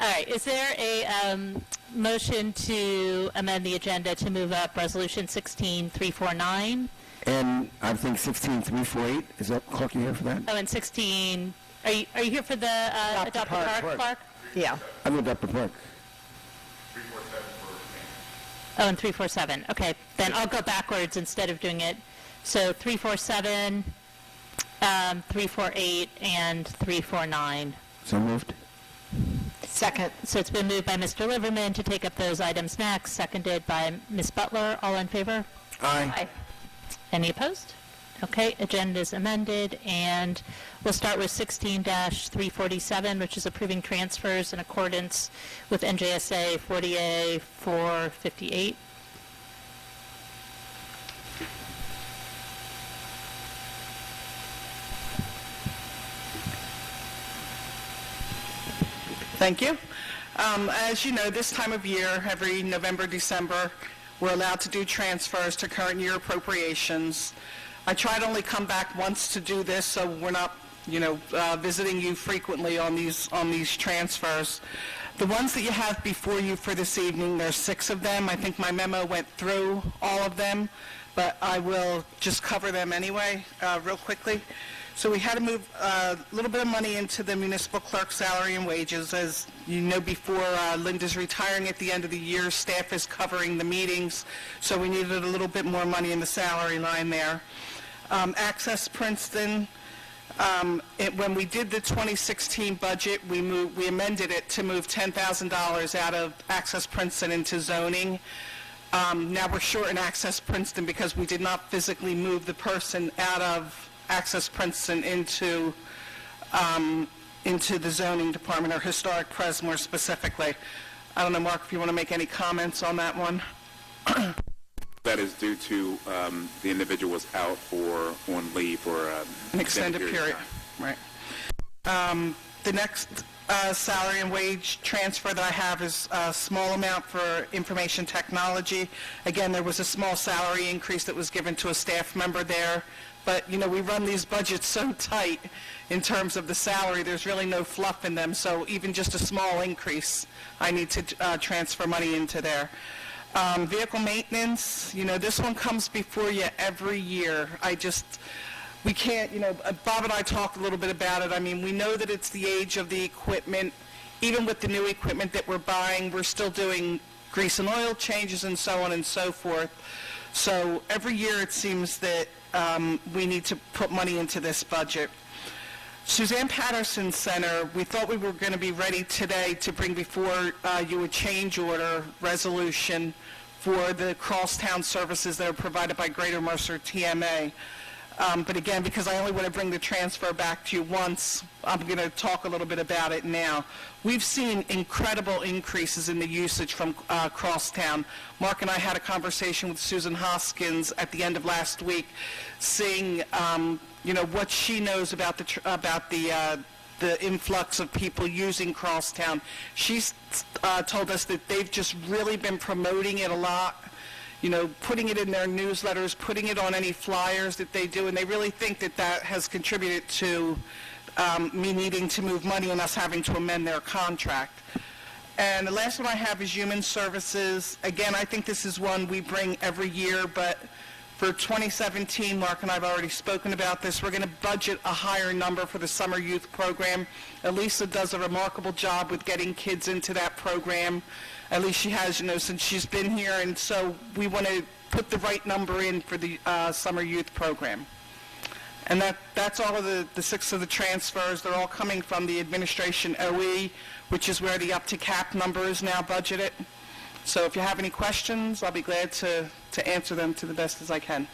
All right, is there a motion to amend the agenda to move up Resolution 16349? And I think 16348, is that, Clark, you here for that? Oh, and 16, are you here for the Adopt the Park, Clark? Yeah. I'm going to adopt the park. 347 for Oh, and 347, okay. Then I'll go backwards instead of doing it. So 347, 348, and 349. So moved. Second. So it's been moved by Mr. Liverman to take up those items next, seconded by Ms. Butler. All in favor? Aye. Any opposed? Okay, agenda is amended, and we'll start with 16-347, which is approving transfers in accordance with NJSA 40A 458. Thank you. As you know, this time of year, every November, December, we're allowed to do transfers to current year appropriations. I try to only come back once to do this, so we're not, visiting you frequently on these transfers. The ones that you have before you for this evening, there's 6 of them. I think my memo went through all of them, but I will just cover them anyway, real quickly. So we had to move a little bit of money into the municipal clerk salary and wages. As you know, before Linda's retiring at the end of the year, staff is covering the meetings, so we needed a little bit more money in the salary line there. Access Princeton, when we did the 2016 budget, we amended it to move $10,000 out of Access Princeton into zoning. Now we're short in Access Princeton because we did not physically move the person out of Access Princeton into the zoning department, or historic pres more specifically. I don't know, Mark, if you want to make any comments on that one. That is due to the individual was out or on leave for An extended period. Right. The next salary and wage transfer that I have is a small amount for information technology. Again, there was a small salary increase that was given to a staff member there. But, we run these budgets so tight in terms of the salary, there's really no fluff in them. So even just a small increase, I need to transfer money into there. Vehicle maintenance, this one comes before you every year. We can't, Bob and I talked a little bit about it. I mean, we know that it's the age of the equipment. Even with the new equipment that we're buying, we're still doing grease and oil changes and so on and so forth. So every year it seems that we need to put money into this budget. Suzanne Patterson Center, we thought we were going to be ready today to bring before you a change order resolution for the crosstown services that are provided by Greater Mercer TMA. But again, because I only want to bring the transfer back to you once, I'm going to talk a little bit about it now. We've seen incredible increases in the usage from Crosstown. Mark and I had a conversation with Susan Hoskins at the end of last week, seeing what she knows about the influx of people using Crosstown. She's told us that they've just really been promoting it a lot. Putting it in their newsletters, putting it on any flyers that they do, and they really think that that has contributed to me needing to move money and us having to amend their contract. And the last one I have is human services. Again, I think this is one we bring every year, but for 2017, Mark and I have already spoken about this, we're going to budget a higher number for the summer youth program. Elisa does a remarkable job with getting kids into that program. At least she has, since she's been here, and so we want to put the right number in for the summer youth program. And that's all of the 6 of the transfers. They're all coming from the administration OE, which is where the up to cap number is now budgeted. So if you have any questions, I'll be glad to answer them to the best as I can.